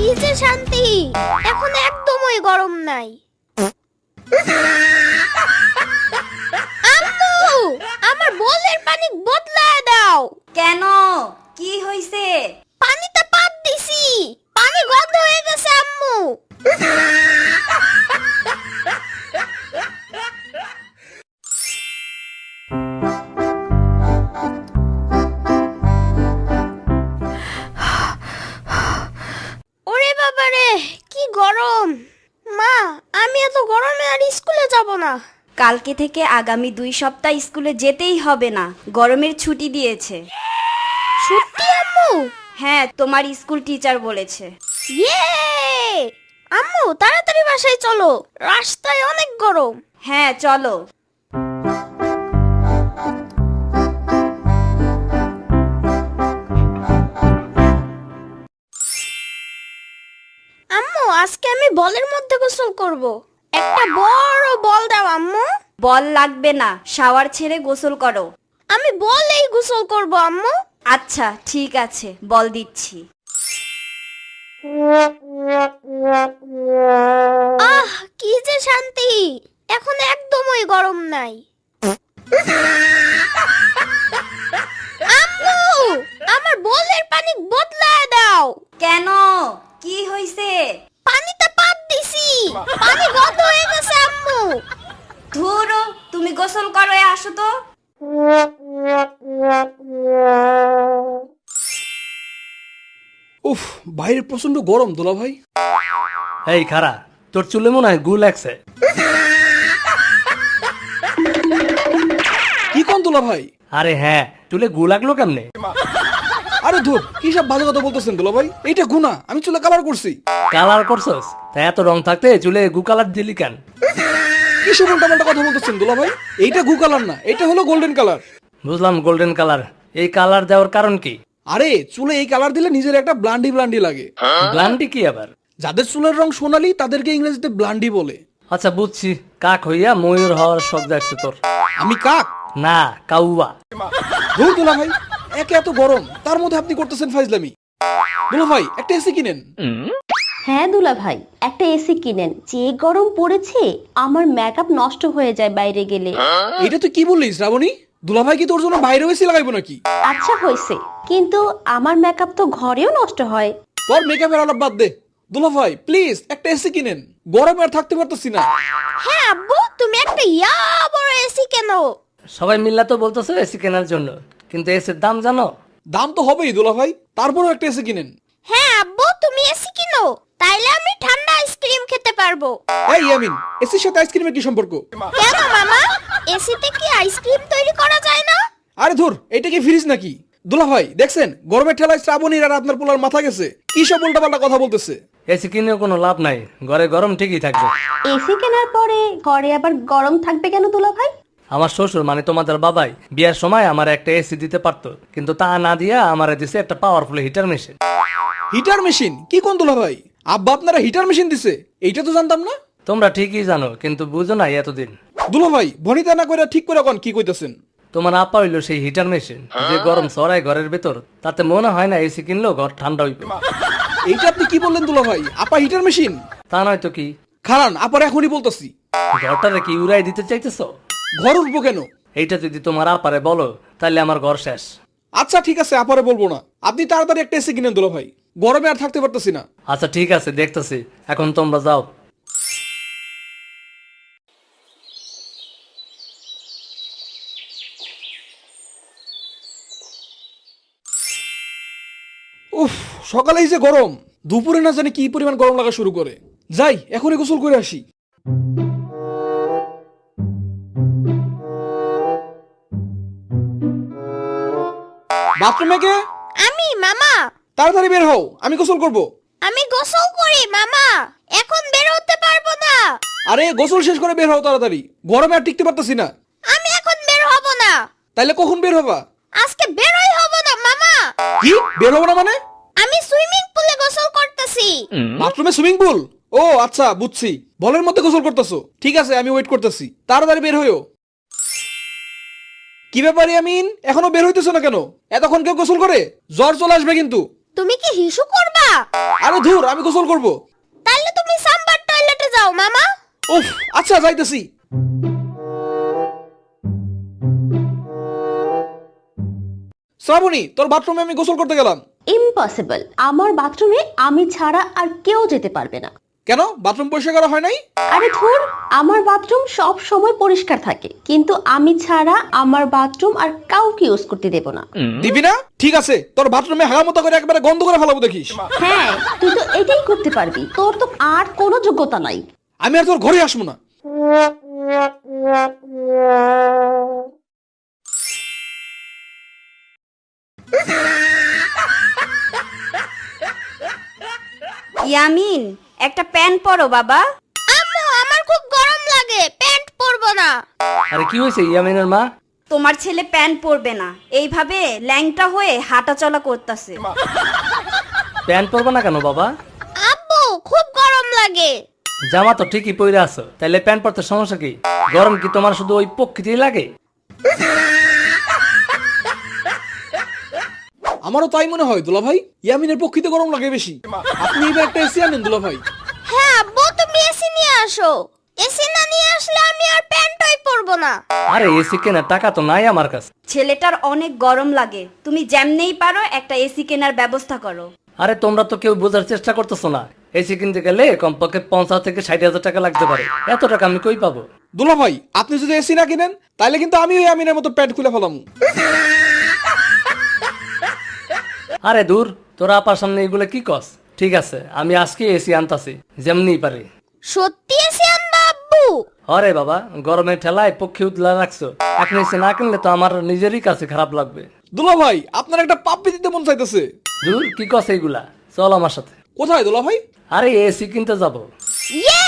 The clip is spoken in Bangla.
কি যে শান্তি, এখন একদমই গরম নাই। আম্মু, আমার বোলের পানি বদলায় দাও। কেন, কি হইছে? পানিতে পাত দিছি, পানি গন্ধ হয়ে গেছে আম্মু। ওরে বাবারে, কি গরম। মা, আমি এত গরমে আর স্কুলে যাব না। কালকে থেকে আগামী 2 সপ্তাহ স্কুলে যেতেই হবে না, গরমের ছুটি দিয়েছে। সত্যি আম্মু? হ্যাঁ, তোমার স্কুল টিচার বলেছে। ইয়ে! আম্মু তাড়াতাড়ি বাসায় চলো, রাস্তায় অনেক গরম। হ্যাঁ চলো। আম্মু, আজকে আমি বলের মধ্যে গোসল করব। একটা বড় বল দাও আম্মু। বল লাগবে না, শাওয়ার ছেড়ে গোসল করো। আমি বলেই গোসল করব আম্মু। আচ্ছা ঠিক আছে, বল দিচ্ছি। আহ, কি যে শান্তি, এখন একদমই গরম নাই। আম্মু, আমার বলের পানি বদলায় দাও। কেন, কি হইছে? পানিতে পাত দিছি, পানি গন্ধ হয়ে গেছে আম্মু। ধুরো, তুমি গোসল করো, আসো তো। উফ, বাইরে প্রচন্ড গরম দোলা ভাই। এই খারা, তোর চুলে মনে হয় গু লাগছে। কি কোন দোলা ভাই? আরে হ্যাঁ, চুলে গু লাগলো কেমনে? আরে ধুর, কি সব বাজে কথা বলতেছেন দোলা ভাই? এইটা গুনা, আমি চুলে কালার করছি। কালার করছস? তা এত রং থাকতে চুলে গু কালার দিলি কেন? কি সব উল্টাপাল্টা কথা বলতেছেন দোলা ভাই? এইটা গু কালার না, এটা হলো গোল্ডেন কালার। বুঝলাম গোল্ডেন কালার। এই কালার দেওয়ার কারণ কি? আরে চুলে এই কালার দিলে নিজের একটা ব্লান্ডি ব্লান্ডি লাগে। ব্লান্ডি কি আবার? যাদের চুলের রং সোনালি তাদেরকে ইংরেজিতে ব্লান্ডি বলে। আচ্ছা বুঝছি, কাক হইয়া ময়ূর হওয়ার শখ যাচ্ছে তোর। আমি কাক না, কাউয়া। ধুর দোলা ভাই, একে এত গরম, তার মধ্যে আপনি করতেছেন ফাইজলামি। দোলা ভাই, একটা এসি কিনেন। হ্যাঁ দুলা ভাই, একটা এসি কিনেন। যে গরম পড়েছে, আমার মেকআপ নষ্ট হয়ে যায় বাইরে গেলে। এটা তুই কি বললি শ্রাবণী? দুলা ভাই কি তোর জন্য বাইরে এসি লাগাইবো নাকি? আচ্ছা হয়েছে, কিন্তু আমার মেকআপ তো ঘরেও নষ্ট হয়। তোর মেকআপের আলাপ বাদ দে। দুলা ভাই প্লিজ একটা এসি কিনেন, গরমে আর থাকতে পারতেছি না। হ্যাঁ আব্বু, তুমি একটা বড় এসি কেন। সবাই মিল্লা তো বলতেছে এসি কেনার জন্য, কিন্তু এসির দাম জানো? দাম তো হবেই দুলা ভাই, তারপরেও একটা এসি কিনেন। হ্যাঁ আব্বু, তুমি এসি কিনো, তাইলে আমি ঠান্ডা আইসক্রিম খেতে পারবো। এই ইয়ামিন, এসির সাথে আইসক্রিমের কি সম্পর্ক? কেন মামা, এসিতে কি আইসক্রিম তৈরি করা যায় না? আরে ধুর, এটা কি ফ্রিজ নাকি? দুলা ভাই দেখছেন, গরমের ঠেলায় শ্রাবণীর আর আপনার পোলার মাথা গেছে। কি সব উল্টাপাল্টা কথা বলতেছে। এসি কিনেও কোনো লাভ নাই, ঘরে গরম ঠিকই থাকবে। এসি কেনার পরে ঘরে আবার গরম থাকবে কেন দুলা ভাই? আমার শ্বশুর মানে তোমাদের বাবাই বিয়ার সময় আমার একটা এসি দিতে পারতো, কিন্তু তা না দিয়া আমারে দিছে একটা powerful heater machine. Heater machine? কি কোন দুলা ভাই, আব্বা আপনারা হিটার মেশিন দিছে? এইটা তো জানতাম না। তোমরা ঠিকই জানো, কিন্তু বুঝো নাই এতদিন। দুলা ভাই ভনিতা না কইরা ঠিক করে কোন কি কইতাছেন? তোমার আপা হইলো সেই হিটার মেশিন, যে গরম ছড়ায় ঘরের ভেতর, তাতে মনে হয় না এসি কিনলেও ঘর ঠান্ডা হইবে। এইটা আপনি কি বললেন দুলা ভাই? আপা হিটার মেশিন? তা নয় তো কি। খারান, আপার এখনই বলতাছি। ঘরটারে কি উড়াই দিতে চাইতেছো? ঘর উঠবো কেন? এইটা যদি তোমার আপারে বলো, তাহলে আমার ঘর শেষ। আচ্ছা ঠিক আছে, আপারে বলবো না। আপনি তাড়াতাড়ি একটা এসি কিনেন দুলা ভাই, গরমে আর থাকতে পারতেছি না। আচ্ছা ঠিক আছে, দেখতেছি। এখন তোমরা যাও। উফ, সকালেই যে গরম, দুপুরে না জানি কি পরিমাণ গরম লাগা শুরু করে। যাই এখনই গোসল করে আসি। বাথরুমে কে? আমি মামা। তাড়াতাড়ি বের হও, আমি গোসল করব। আমি গোসল করি মামা, এখন বের হতে পারবো না। আরে গোসল শেষ করে বের হও তাড়াতাড়ি, গরমে আর টিকতে পারতেছি না। আমি এখন বের হব না। তাইলে কখন বের হবা? আজকে বেরই হব না মামা। কি বের হবো না মানে? আমি সুইমিং পুলে গোসল করতেছি। বাথরুমে সুইমিং পুল? ও আচ্ছা বুঝছি, বলের মধ্যে গোসল করতেছো। ঠিক আছে, আমি ওয়েট করতেছি, তাড়াতাড়ি বের হইও। কি ব্যাপার ইয়ামিন, এখনো বের হইতেছো না কেন? এতক্ষণ কেউ গোসল করে? জ্বর চলে আসবে কিন্তু। তুমি কি হিসু করবা? আরে ধুর, আমি গোসল করব। তাহলে তুমি সাম্বার টয়লেটে যাও মামা। উফ, আচ্ছা যাইতেছি। শ্রাবণী, তোর বাথরুমে আমি গোসল করতে গেলাম। ইম্পসিবল, আমার বাথরুমে আমি ছাড়া আর কেউ যেতে পারবে না। কেন, বাথরুম পরিষ্কার করা হয় নাই? আরে ধুর, আমার বাথরুম সব সময় পরিষ্কার থাকে, কিন্তু আমি ছাড়া আমার বাথরুম আর কাউকে ইউজ করতে দেব না। দিবি না? ঠিক আছে, তোর বাথরুমে হাগামতো করে একবারে গন্ধ করে ফেলাবো দেখিস। হ্যাঁ, তুই তো এটাই করতে পারবি, তোর তো আর কোনো যোগ্যতা নাই। আমি আর তোর ঘরে আসবো না। ইয়ামিন, একটা প্যান্ট পরো বাবা। আম্মু, আমার খুব গরম লাগে, প্যান্ট পরবো না। আরে কি হয়েছে ইয়ামিনের মা? তোমার ছেলে প্যান্ট পরবে না, এইভাবে ল্যাংটা হয়ে হাঁটা চলা করতেছে। প্যান্ট পরবা না কেন বাবা? আব্বু, খুব গরম লাগে। জামা তো ঠিকই পরে আছো, তাইলে প্যান্ট পরতে সমস্যা কি? গরম কি তোমার শুধু ওই প্রকৃতিই লাগে? আমারও তাই মনে হয় দুলা ভাই, ইয়ামিনের পক্ষিতে গরম লাগে বেশি। আপনি এবার একটা এসি আনেন দুলা ভাই। হ্যাঁ আব্বু, তুমি এসি নিয়ে আসো। এসি না নিয়ে আসলে আমি আর প্যান্টই পরবো না। আরে এসি কেনার টাকা তো নাই আমার কাছে। ছেলেটার অনেক গরম লাগে, তুমি যেমনেই পারো একটা এসি কেনার ব্যবস্থা করো। আরে তোমরা তো কেউ বোঝার চেষ্টা করতেছো না। এসি কিনতে গেলে কমপক্ষে 50 থেকে 60,000 টাকা লাগতে পারে। এত টাকা আমি কই পাবো? দুলা ভাই, আপনি যদি এসি না কিনেন তাহলে কিন্তু আমি ওই ইয়ামিনের মতো প্যান্ট খুলে ফেলাম। আরে দূর, তোরা আপার সামনে এগুলো কি কস? ঠিক আছে, আমি আজকে এসি আনতাছি, যেমনি পারি। সত্যি এসি আনবা আব্বু? আরে বাবা, গরমের ঠেলায় পক্ষে উতলা রাখছো, এখন এসি না কিনলে তো আমার নিজেরই কাছে খারাপ লাগবে। দুলা ভাই, আপনার একটা পাপ্পি দিতে মন চাইতেছে। দূর, কি কস এইগুলা? চল আমার সাথে। কোথায় দুলা ভাই? আরে এসি কিনতে যাবো। ইয়ে,